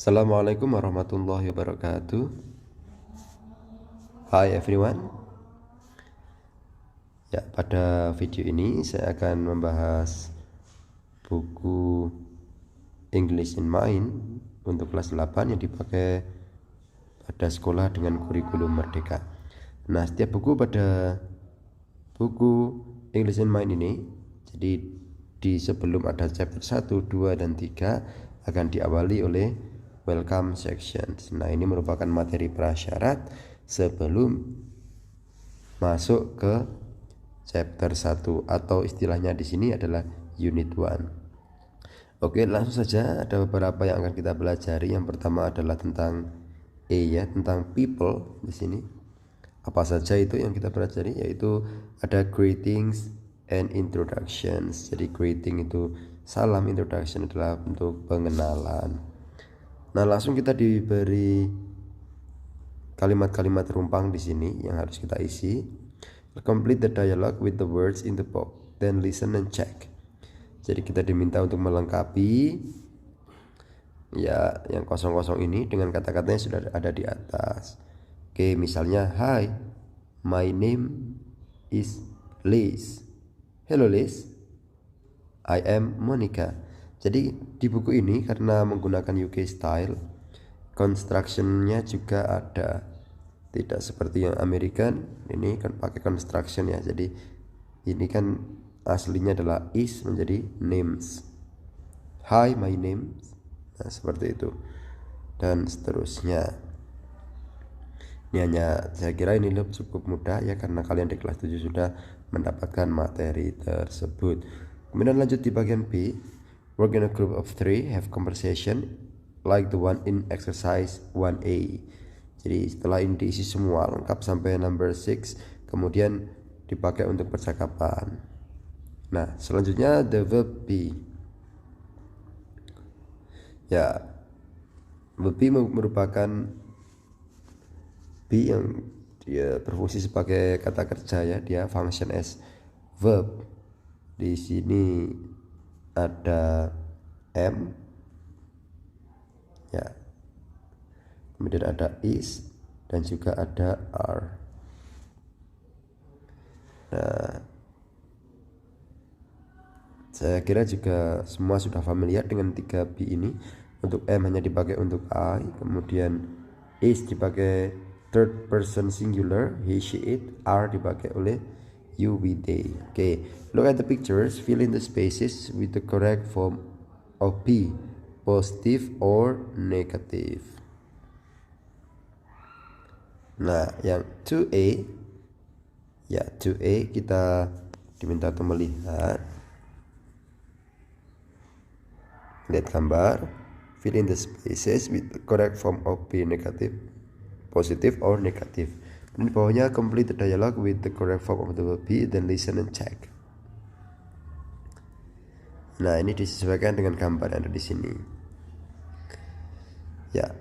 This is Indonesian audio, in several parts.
Assalamualaikum warahmatullahi wabarakatuh. Hi everyone. Ya, pada video ini saya akan membahas buku English in Mind untuk kelas 8 yang dipakai pada sekolah dengan kurikulum Merdeka. Nah, setiap buku pada buku English in Mind ini, jadi di sebelum ada chapter 1, 2, dan 3 akan diawali oleh welcome sections. Nah, ini merupakan materi prasyarat sebelum masuk ke chapter 1 atau istilahnya di sini adalah unit 1. Oke, langsung saja ada beberapa yang akan kita pelajari. Yang pertama adalah tentang tentang people di sini. Apa saja itu yang kita pelajari? Yaitu ada greetings and introductions. Jadi greeting itu salam, introduction adalah bentuk pengenalan. Nah, langsung kita diberi kalimat-kalimat rumpang di sini yang harus kita isi. Complete the dialogue with the words in the box, then listen and check. Jadi kita diminta untuk melengkapi ya yang kosong-kosong ini dengan kata-katanya sudah ada di atas. Oke, misalnya, hi, my name is Liz. Hello Liz, I am Monica. Jadi di buku ini karena menggunakan UK style, construction-nya juga ada. Tidak seperti yang American, ini kan pakai construction ya. Jadi ini kan aslinya adalah is menjadi names. Hi, my name. Nah, seperti itu. Dan seterusnya. Ini hanya, saya kira ini cukup mudah ya, karena kalian di kelas 7 sudah mendapatkan materi tersebut. Kemudian lanjut di bagian B. Work in a group of 3, have conversation like the one in exercise 1A. Jadi setelah ini diisi semua lengkap sampai number 6, kemudian dipakai untuk percakapan. Nah, selanjutnya the verb be. Ya, verb be merupakan be yang dia berfungsi sebagai kata kerja ya, dia function as verb. Di sini ada am ya, kemudian ada is dan juga ada are. Nah, saya kira juga semua sudah familiar dengan 3B ini. Untuk am hanya dipakai untuk I, kemudian is dipakai third person singular, he, she, it. Are dipakai oleh you, we, they. Okay, look at the pictures, fill in the spaces with the correct form of be, positive or negative. Nah, yang 2A ya, 2A kita diminta untuk melihat, lihat gambar, fill in the spaces with the correct form of be, negative, positive or negative. Di bawahnya complete the dialogue with the correct form of the verb be, then listen and check. Nah, ini disesuaikan dengan gambar yang ada di sini. Ya,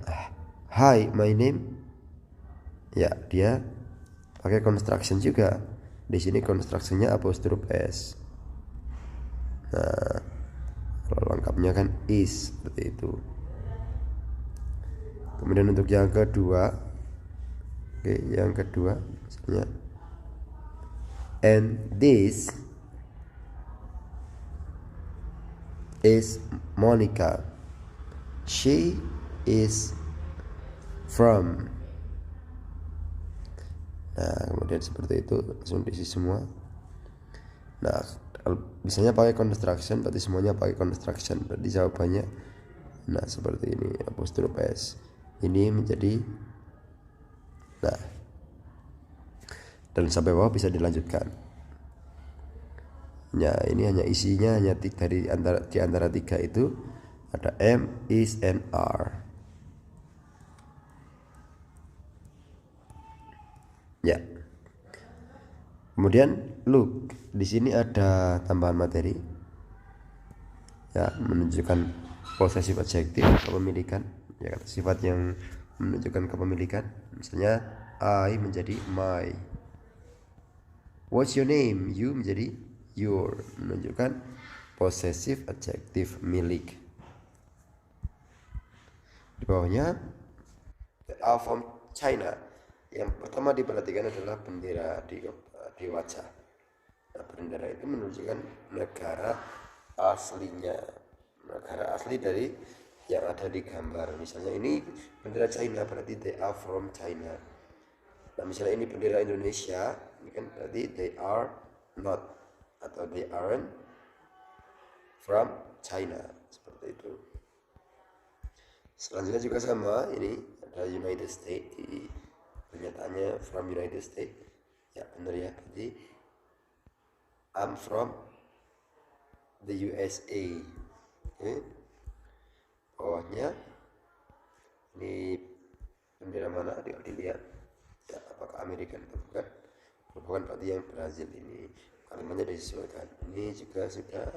hi, my name. Ya, dia pakai construction juga. Di sini constructionnya apostrophe s. Nah, kalau lengkapnya kan is, seperti itu. Kemudian untuk yang kedua, yang kedua misalnya, and this is Monica. She is from. Nah, kemudian seperti itu langsung diisi semua. Nah, misalnya pakai construction, berarti semuanya pakai construction, berarti jawabannya nah seperti ini, apostrophe s. Ini menjadi nah, dan sampai bawah bisa dilanjutkan. Ya, ini hanya isinya hanya di antara 3 itu ada am, is, and are. Ya. Kemudian look, di sini ada tambahan materi. Ya, menunjukkan possessive adjective, kepemilikan. Ya, kata sifat yang menunjukkan kepemilikan. Misalnya I menjadi my. What's your name? You menjadi your, menunjukkan possessive adjective, milik. Di bawahnya they are from China. Yang pertama diperhatikan adalah bendera di wajah. Nah, bendera itu menunjukkan negara aslinya, negara asli dari yang ada di gambar. Misalnya ini bendera China, berarti they are from China. Nah, misalnya ini bendera Indonesia, ini kan berarti they are not atau they aren't from China, seperti itu. Selanjutnya juga sama, ini ada United States, di pernyataannya from United States. Ya benar ya, jadi I'm from the USA. Oke. Bawahnya ini bendera mana, dilihat ya, apakah Amerika atau bukan. Bukan, berarti yang Brazil. Ini kalimatnya disesuaikan. Ini juga sudah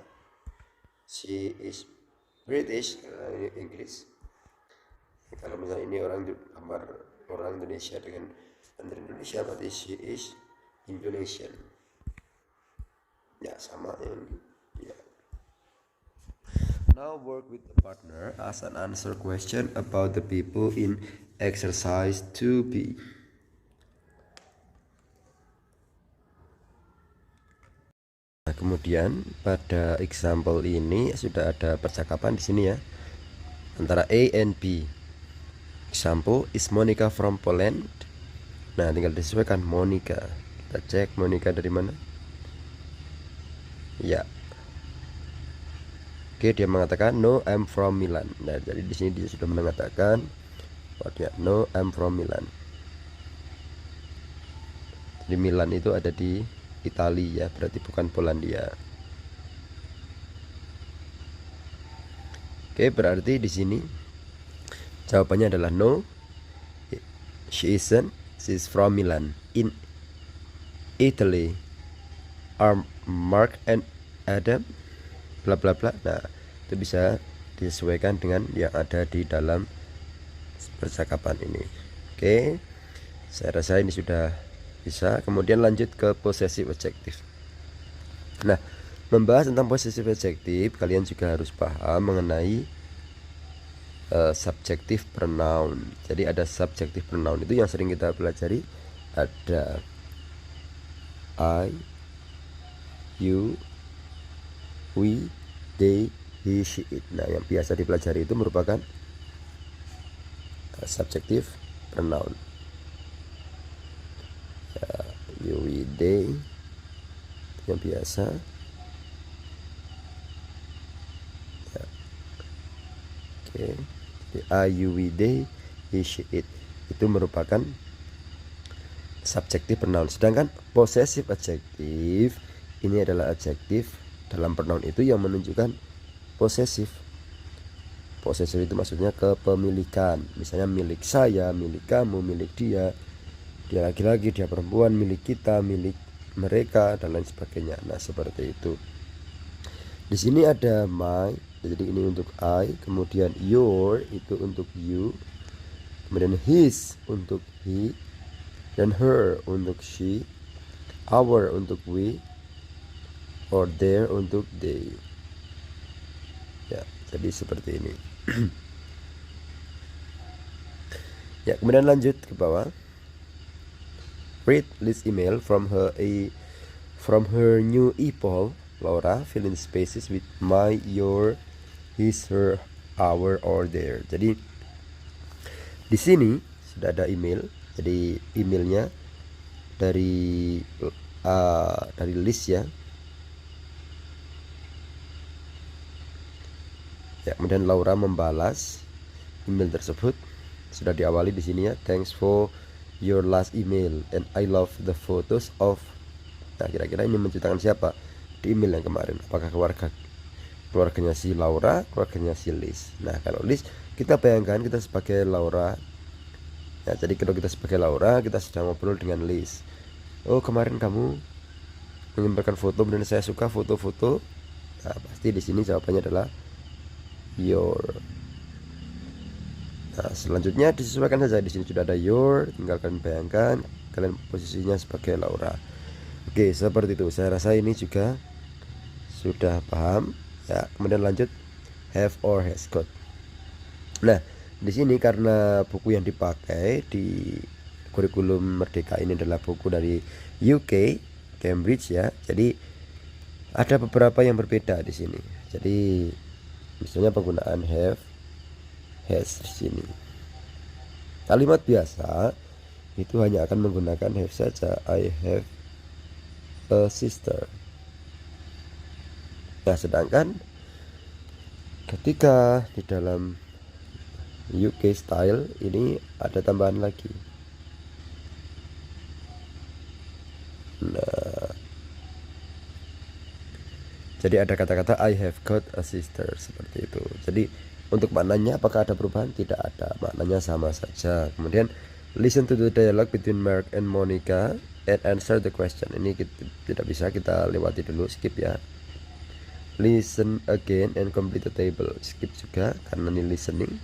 she is British, ini Inggris. Kalau misalnya ini gambar orang Indonesia dengan bendera Indonesia, berarti she is Indonesian. Ya sama ini ya. Now work with the partner as an answer question about the people in exercise 2B. Nah, kemudian pada example ini sudah ada percakapan di sini ya antara A and B. Example, is Monica from Poland? Nah, tinggal disesuaikan Monica. Kita cek Monica dari mana. Ya. Oke, dia mengatakan no, I'm from Milan. Nah, jadi di sini dia sudah mengatakan bahwa no, I'm from Milan. Di Milan itu ada di Italia ya, berarti bukan Polandia. Oke, berarti di sini jawabannya adalah no, she isn't. She's from Milan in Italy. Are Mark and Adam bla bla bla. Nah, itu bisa disesuaikan dengan yang ada di dalam percakapan ini. Oke, saya rasa ini sudah bisa. Kemudian lanjut ke possessive adjective. Nah, membahas tentang possessive adjective, kalian juga harus paham mengenai subjective pronoun. Jadi ada subjective pronoun itu yang sering kita pelajari, ada I, you, we, they, he, she, it. Nah, yang biasa dipelajari itu merupakan subjective pronoun. Ya, you, we, they yang biasa. Ya. Oke. I, you, we, they, he, she, it itu merupakan subjective pronoun. Sedangkan possessive adjective ini adalah adjektif dalam pronoun itu yang menunjukkan possessive. Possessive itu maksudnya kepemilikan. Misalnya milik saya, milik kamu, milik dia, dia laki-laki, dia perempuan, milik kita, milik mereka, dan lain sebagainya. Nah, seperti itu. Di sini ada my, jadi ini untuk I, kemudian your itu untuk you, kemudian his untuk he, dan her untuk she, our untuk we, or their untuk they. Ya, jadi seperti ini. Ya, kemudian lanjut ke bawah. Read this email from her new e-poll. Laura, fill in spaces with my, your, his, her, our, or their. Jadi di sini sudah ada email. Jadi emailnya dari list ya. Ya, kemudian Laura membalas email tersebut. Sudah diawali di sini ya. Thanks for your last email and I love the photos of. Nah, kira-kira ini menceritakan siapa di email yang kemarin? Apakah keluarganya si Laura, keluarganya si Liz? Nah, kalau Liz, kita bayangkan kita sebagai Laura. Ya, jadi kalau kita sebagai Laura, kita sedang ngobrol dengan Liz. Oh, kemarin kamu mengirimkan foto dan saya suka foto-foto. Nah, pasti di sini jawabannya adalah your. Nah, selanjutnya disesuaikan saja. Di sini sudah ada your, tinggal kalian bayangkan kalian posisinya sebagai Laura. Oke, seperti itu. Saya rasa ini juga sudah paham. Ya, kemudian lanjut have or has got. Nah, Di sini karena buku yang dipakai di kurikulum Merdeka ini adalah buku dari UK, Cambridge ya. Jadi ada beberapa yang berbeda di sini. Jadi misalnya penggunaan have, has di sini. Kalimat biasa itu hanya akan menggunakan have saja. I have a sister. Nah, sedangkan ketika di dalam UK style ini ada tambahan lagi. Nah, jadi ada kata-kata I have got a sister seperti itu. Jadi untuk maknanya apakah ada perubahan? Tidak ada, maknanya sama saja. Kemudian listen to the dialogue between Mark and Monica and answer the question. Ini tidak bisa kita lewati dulu, skip ya. Listen again and complete the table. Skip juga karena ini listening.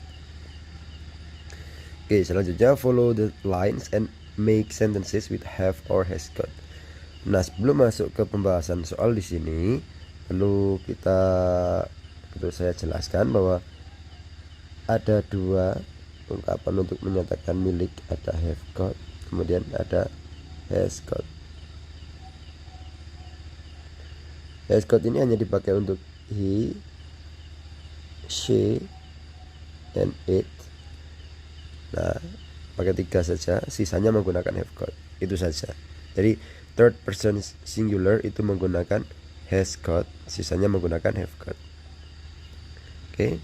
Oke, selanjutnya follow the lines and make sentences with have or has got. Nah, sebelum masuk ke pembahasan soal di sini, perlu saya jelaskan bahwa ada dua ungkapan untuk menyatakan milik, ada have got, kemudian ada has got. Has got ini hanya dipakai untuk he, she, and it. Nah, pakai 3 saja, sisanya menggunakan have got. Itu saja. Jadi third person singular itu menggunakan has got, sisanya menggunakan have got. Oke.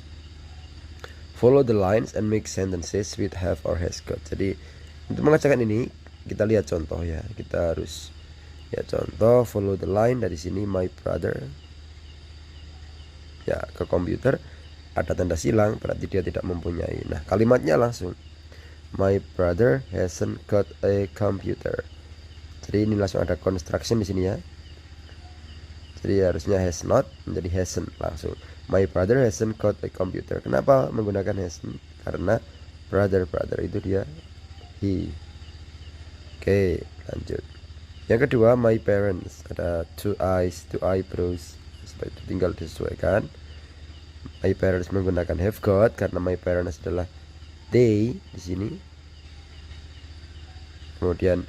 Follow the lines and make sentences with have or has got. Jadi untuk mengerjakan ini kita lihat contoh ya. Kita harus ya contoh follow the line dari sini my brother. Ya, ke komputer ada tanda silang berarti dia tidak mempunyai. Nah, kalimatnya langsung my brother hasn't got a computer. Jadi ini langsung ada construction di sini ya. Jadi harusnya has not menjadi hasn't langsung. My brother hasn't got a computer. Kenapa menggunakan hasn't? Karena brother itu dia he. Oke, lanjut. Yang kedua my parents, ada two eyes, two eyebrows. Seperti itu tinggal disesuaikan. My parents menggunakan have got karena my parents adalah they di sini. Kemudian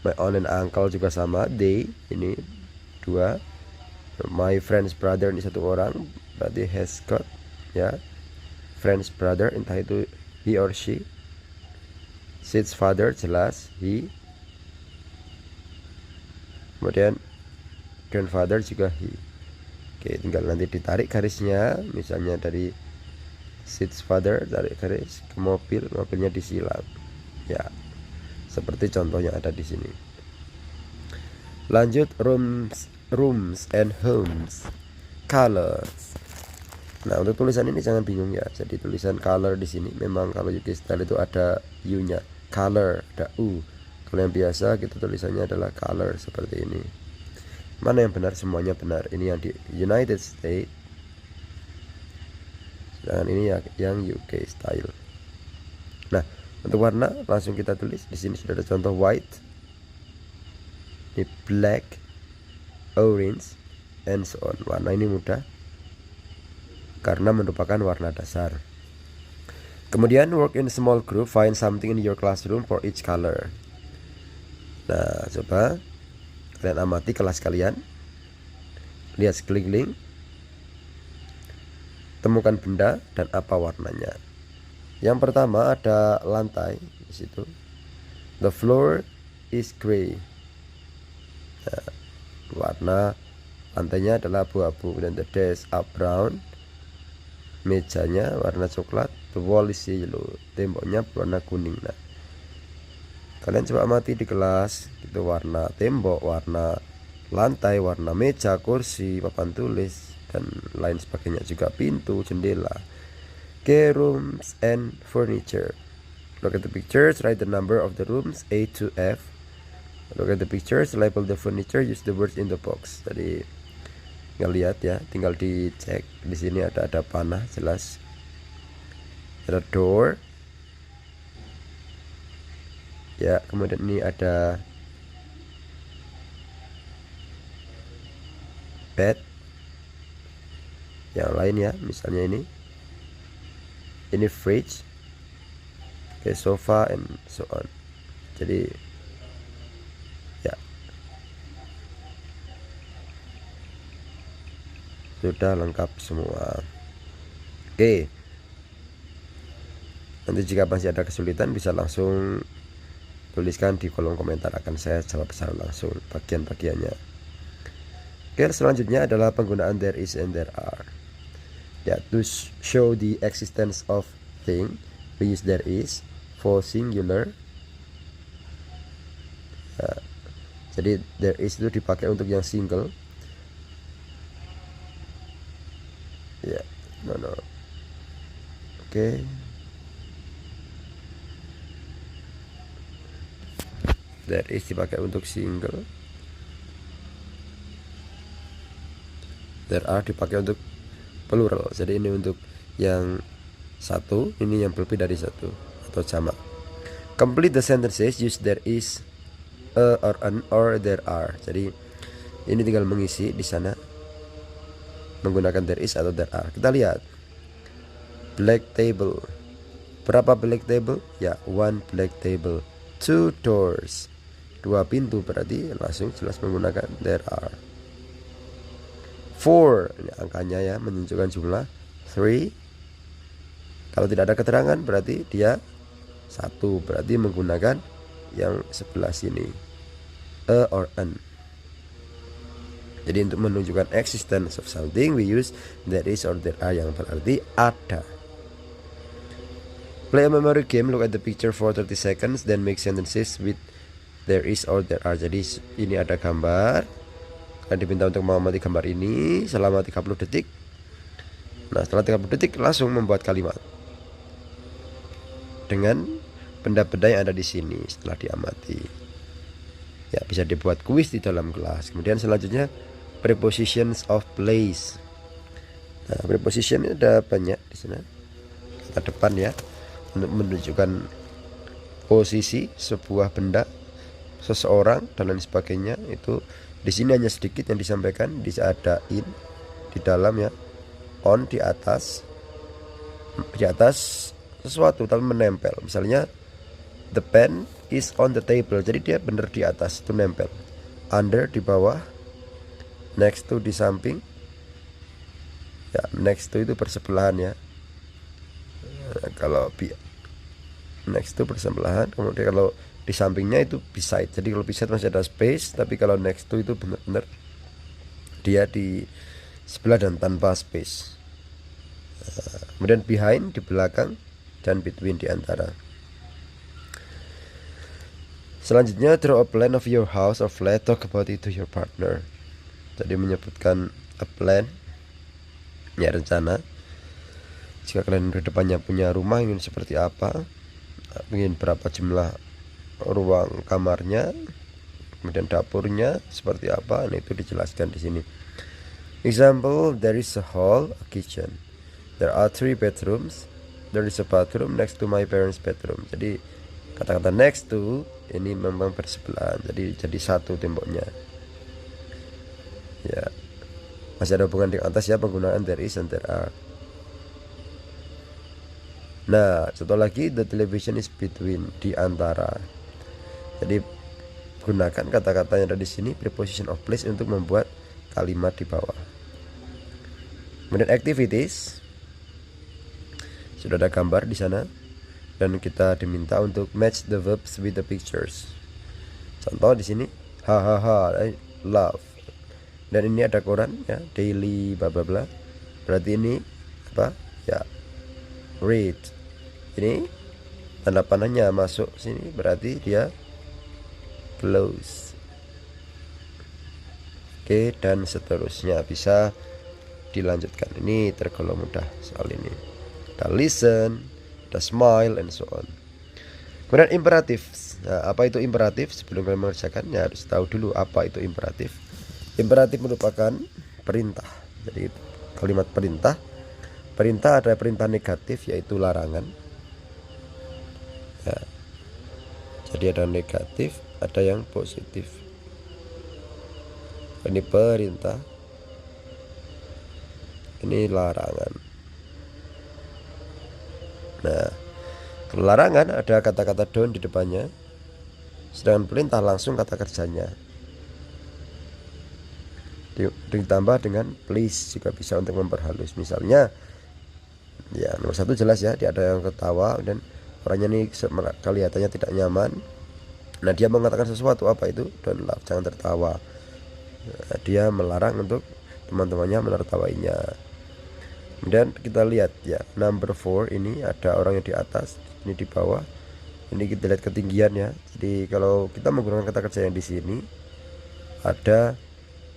my aunt and uncle juga sama, they ini 2. My friend's brother ini 1 orang, berarti has got ya. Friend's brother entah itu he or she. Sid's father jelas he. Kemudian grandfather juga he. Oke, tinggal nanti ditarik garisnya, misalnya dari Sid's father tarik garis ke mobil, mobilnya disilang. Ya. Seperti contoh yang ada di sini. Lanjut rooms and homes. Colors. Nah, untuk tulisan ini jangan bingung ya. Jadi tulisan color di sini memang kalau UK style itu ada U-nya. Color, ada U. Kalau yang biasa kita tulisannya adalah color seperti ini. Mana yang benar? Semuanya benar. Ini yang di United States. Dan ini yang UK style. Nah, untuk warna langsung kita tulis. Di sini sudah ada contoh white, ini black, orange, and so on. Warna ini mudah karena merupakan warna dasar. Kemudian work in small group, find something in your classroom for each color. Nah, coba kalian amati kelas kalian, lihat sekeliling, temukan benda dan apa warnanya. Yang pertama ada lantai di situ. The floor is gray. Nah, warna lantainya adalah abu-abu. Dan the desk are brown. Mejanya warna coklat. The wall is yellow. Temboknya warna kuning. Nah, kalian coba amati di kelas. Itu warna tembok, warna lantai, warna meja, kursi, papan tulis, dan lain sebagainya, juga pintu, jendela. Okay, rooms and furniture. Look at the pictures, write the number of the rooms A to F. Look at the pictures, label the furniture, use the words in the box. Tadi tinggal lihat ya, tinggal dicek. Di sini ada panah jelas. Ada door. Ya, kemudian ini ada bed. Yang lain ya, misalnya ini fridge. Oke, sofa and so on. Jadi ya sudah lengkap semua. Oke, nanti jika masih ada kesulitan bisa langsung tuliskan di kolom komentar, akan saya jawab secara langsung bagian-bagiannya. Oke, selanjutnya adalah penggunaan there is and there are. Ya, to show the existence of thing we use there is for singular. Ya, jadi there is itu dipakai untuk yang single. Ya, no. Oke. There is dipakai untuk single. There are dipakai untuk plural. Jadi ini untuk yang satu, ini yang lebih dari satu atau jamak. Complete the sentences use there is, a or an or there are. Jadi ini tinggal mengisi di sana menggunakan there is atau there are. Kita lihat black table. Berapa black table? Ya, one black table. Two doors. Dua pintu, berarti langsung jelas menggunakan there are. 4, ini angkanya ya, menunjukkan jumlah. 3, kalau tidak ada keterangan berarti dia 1, berarti menggunakan yang sebelah sini, a or an. Jadi untuk menunjukkan existence of something we use there is or there are yang berarti ada. Play a memory game, look at the picture for 30 seconds then make sentences with there is or there are. Jadi ini ada gambar, kalian diminta untuk mengamati gambar ini selama 30 detik. Nah, setelah 30 detik langsung membuat kalimat dengan benda-benda yang ada di sini setelah diamati. Ya, bisa dibuat kuis di dalam kelas. Kemudian selanjutnya prepositions of place. Nah, preposition ini ada banyak di sana. Kata depan ya, untuk menunjukkan posisi sebuah benda, seseorang dan lain sebagainya. Itu di sini hanya sedikit yang disampaikan. Bisa ada in di dalam ya, on di atas sesuatu tapi menempel. Misalnya the pen is on the table, jadi dia benar di atas, itu nempel. Under di bawah, next to di samping. Ya, next to itu bersebelahan ya. Nah, kalau next to bersebelahan, kemudian kalau di sampingnya itu beside. Jadi kalau beside masih ada space, tapi kalau next to itu benar-benar dia di sebelah dan tanpa space. Kemudian behind di belakang dan between di antara. Selanjutnya draw a plan of your house or flat, talk about it to your partner. Jadi menyebutkan a plan, ya rencana. Jika kalian di depannya punya rumah, ingin seperti apa, ingin berapa jumlah ruang kamarnya, kemudian dapurnya seperti apa, nah itu dijelaskan di sini. Example, there is a hall, a kitchen. There are 3 bedrooms. There is a bathroom next to my parents' bedroom. Jadi kata-kata next to ini memang bersebelahan, jadi satu temboknya. Ya, masih ada hubungan di atas ya, penggunaan there is and there are. Nah, satu lagi, the television is between, di antara. Jadi gunakan kata-kata yang ada di sini, preposition of place, untuk membuat kalimat di bawah. Kemudian activities, sudah ada gambar di sana dan kita diminta untuk match the verbs with the pictures. Contoh di sini, hahaha, love. Dan ini ada koran ya, daily bla bla bla. Berarti ini apa? Ya, read. Ini tanda panahnya masuk sini, berarti dia close. Oke, dan seterusnya bisa dilanjutkan. Ini tergolong mudah soal ini. Ada listen, ada smile, and so on. Kemudian imperatif. Nah, apa itu imperatif? Sebelum kalian mengerjakan, ya harus tahu dulu apa itu imperatif. Imperatif merupakan perintah. Jadi kalimat perintah. Perintah ada perintah negatif, yaitu larangan. Ya. Jadi ada negatif, ada yang positif. Ini perintah, ini larangan. Nah, Larangan ada kata-kata don't di depannya, sedangkan perintah langsung kata kerjanya. Ditambah dengan please juga bisa untuk memperhalus. Misalnya ya nomor 1 jelas ya, dia ada yang ketawa dan orangnya ini kelihatannya tidak nyaman. Nah dia mengatakan sesuatu, apa itu? Don't laugh, jangan tertawa. Nah, dia melarang untuk teman-temannya menertawainya. Kemudian kita lihat ya, number 4 ini ada orang yang di atas, ini di bawah. Ini kita lihat ketinggian ya. Jadi kalau kita menggunakan kata kerja yang di sini ada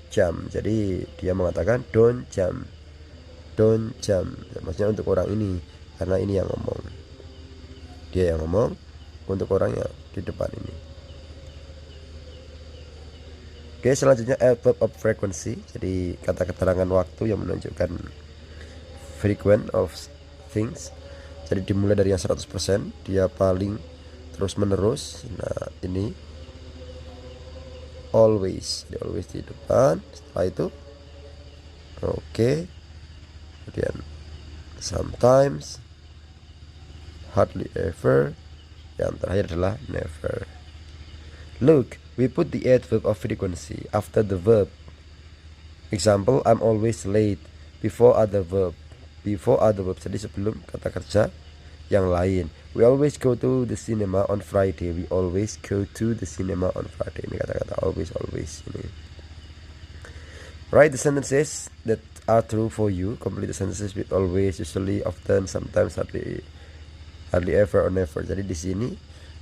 jump, jadi dia mengatakan don't jump, don't jump. Maksudnya untuk orang ini, karena ini yang ngomong, dia yang ngomong untuk orang yang di depan ini. Oke, selanjutnya adverb of frequency, jadi kata keterangan waktu yang menunjukkan frequent of things. Jadi dimulai dari yang 100%, dia paling terus menerus. Nah ini always, jadi always di depan. Setelah itu oke, kemudian sometimes, hardly ever, yang terakhir adalah never. Look, we put the adverb of frequency after the verb. Example, I'm always late, before other verb. Before other verb, jadi sebelum kata kerja yang lain. We always go to the cinema on Friday. We always go to the cinema on Friday. Ini kata-kata always, always ini. Write the sentences that are true for you. Complete the sentences with always, usually, often, sometimes, hardly ever, or never. Jadi di sini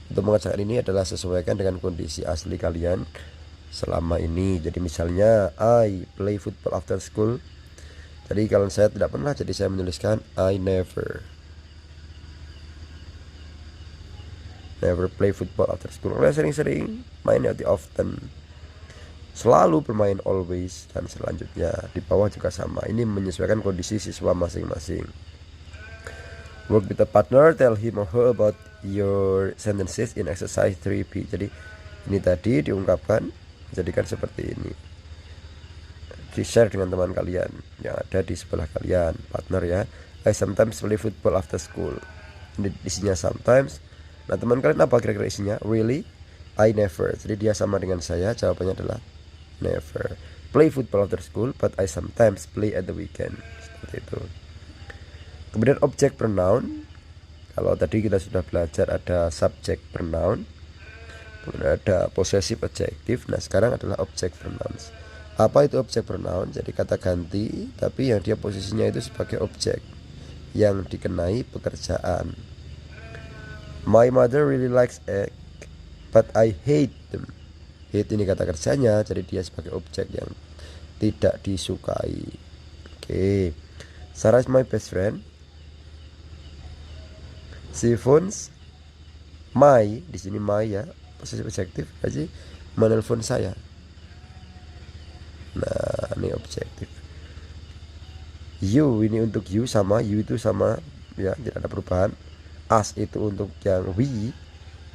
untuk mengerjakan ini adalah sesuaikan dengan kondisi asli kalian selama ini. Jadi misalnya I play football after school. Jadi kalau saya tidak pernah, jadi saya menuliskan I never play football after school. Kalau sering-sering main di often, selalu bermain always, dan selanjutnya di bawah juga sama. Ini menyesuaikan kondisi siswa masing-masing. Work with a partner, tell him or her about your sentences in exercise 3B. Jadi ini tadi diungkapkan, jadikan seperti ini, di-share dengan teman kalian yang ada di sebelah kalian, partner ya. I sometimes play football after school. Ini isinya sometimes. Nah teman kalian apa kira-kira isinya? Really? I never. Jadi dia sama dengan saya, jawabannya adalah never. Play football after school, but I sometimes play at the weekend. Seperti itu. Kemudian object pronoun. Kalau tadi kita sudah belajar ada subject pronoun, kemudian ada possessive adjective. Nah sekarang adalah object pronouns. Apa itu objek pronoun? Jadi kata ganti, tapi yang dia posisinya itu sebagai objek yang dikenai pekerjaan. My mother really likes egg, but I hate them. Hate ini kata kerjanya, jadi dia sebagai objek yang tidak disukai. Oke. Sarah is my best friend. She phones my, di sini my ya, posisi adjektif, jadi menelpon saya. Nah ini objektif. You ini untuk you, sama you itu sama ya, tidak ada perubahan. Us itu untuk yang we,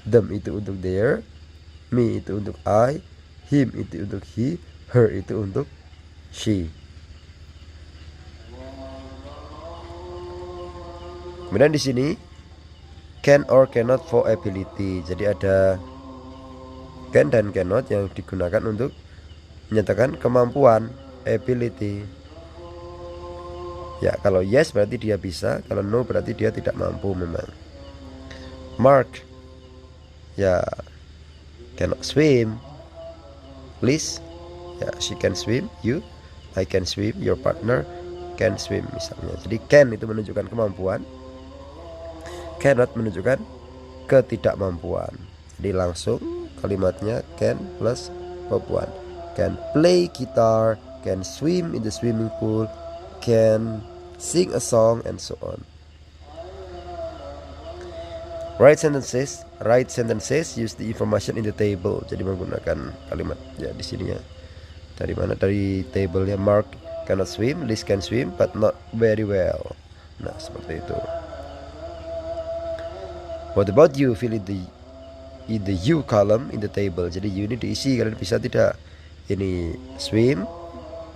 them itu untuk their, me itu untuk I, him itu untuk he, her itu untuk she. Kemudian di sini can or cannot for ability. Jadi ada can dan cannot yang digunakan untuk menyatakan kemampuan, ability. Ya kalau yes berarti dia bisa, kalau no berarti dia tidak mampu memang. Mark ya cannot swim. Liz ya she can swim. You, I can swim. Your partner can swim misalnya. Jadi can itu menunjukkan kemampuan, cannot menunjukkan ketidakmampuan. Jadi langsung kalimatnya can plus kemampuan. Can play guitar, can swim in the swimming pool, can sing a song, and so on. Write sentences. Write sentences. Use the information in the table. Jadi menggunakan kalimat ya di sini ya. Dari mana? Dari table ya. Mark cannot swim, Liz can swim, but not very well. Nah seperti itu. What about you? Fill in the you column in the table. Jadi you ini diisi, kalian bisa tidak? Ini swim,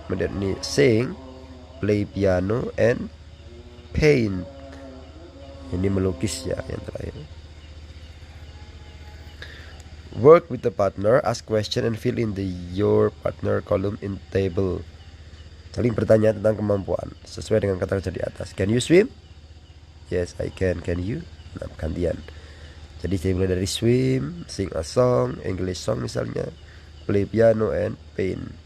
kemudian ini sing, play piano, and paint. Ini melukis ya yang terakhir. Work with the partner, ask question and fill in your partner column in table. Saling bertanya tentang kemampuan sesuai dengan kata kerja di atas. Can you swim? Yes, I can. Can you? Nah, gantian. Jadi saya mulai dari swim, sing a song, English song misalnya, play piano and paint.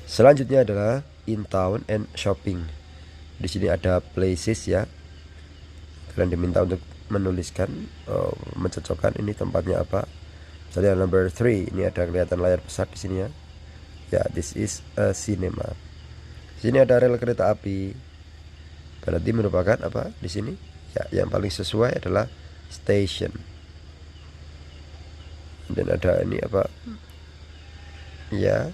Selanjutnya adalah in town and shopping. Di sini ada places ya. Kalian diminta untuk menuliskan, mencocokkan ini tempatnya apa. Misalnya number 3, ini ada kelihatan layar besar di sini ya. Ya, this is a cinema. Sini ada rel kereta api. Berarti merupakan apa di sini? Ya, yang paling sesuai adalah station. Dan ada ini apa? Ya,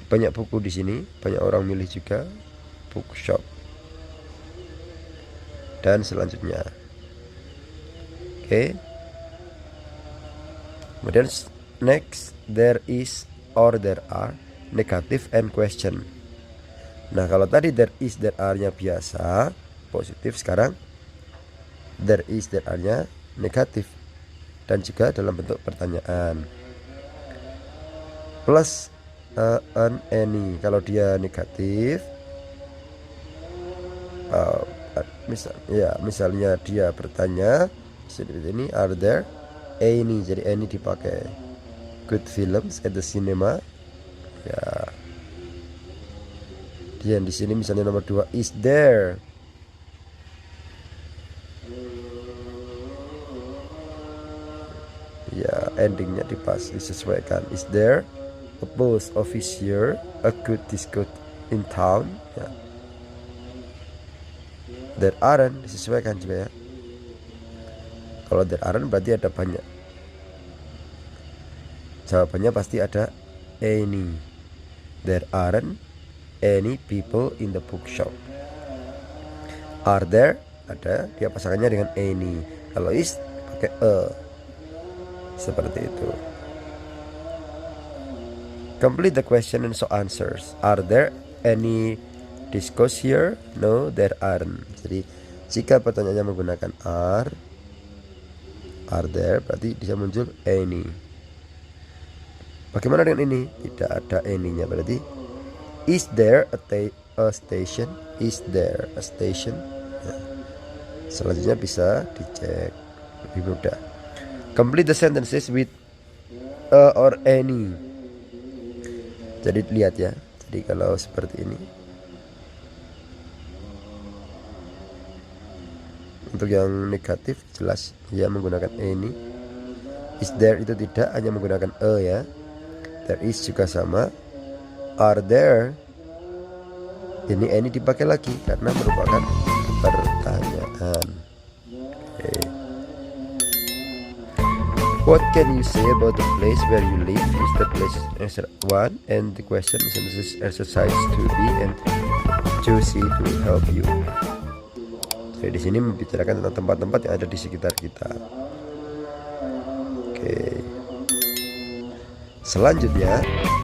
banyak buku di sini, banyak orang milih juga bookshop. Dan selanjutnya, oke. Kemudian next, there is or there are, negative and question. Nah, kalau tadi there is, there are-nya biasa positif, sekarang there is, there are-nya negatif dan juga dalam bentuk pertanyaan. Plus an, any. Kalau dia negatif, misalnya dia bertanya seperti ini, are there any, jadi any dipakai. Good films at the cinema. Ya. Dan di sini misalnya nomor 2, is there. Ya, endingnya disesuaikan. Is there a post office here, a good disco in town? Ya. There aren't, disesuaikan juga ya. Kalau there aren't berarti ada banyak. Jawabannya pasti ada any. There aren't any people in the bookshop. Are there, ada, dia pasangannya dengan any. Kalau is pakai a. Seperti itu. Complete the question and show answers. Are there any discos here? No, there aren't. Jadi jika pertanyaannya menggunakan are there, berarti bisa muncul any. Bagaimana dengan ini? Tidak ada any-nya, berarti is there a station? Is there a station? Nah, selanjutnya bisa dicek lebih mudah. Complete the sentences with a or any. Jadi lihat ya. Jadi kalau seperti ini, untuk yang negatif jelas ya menggunakan any. Is there itu tidak, hanya menggunakan a ya. There is juga sama. Are there, ini any dipakai lagi karena merupakan pertanyaan. Okay. What can you say about the place where you live? Is the place answer 1 and the question is exercise 2B and 2C to help you. Jadi di sini membicarakan tentang tempat-tempat yang ada di sekitar kita. Oke. Selanjutnya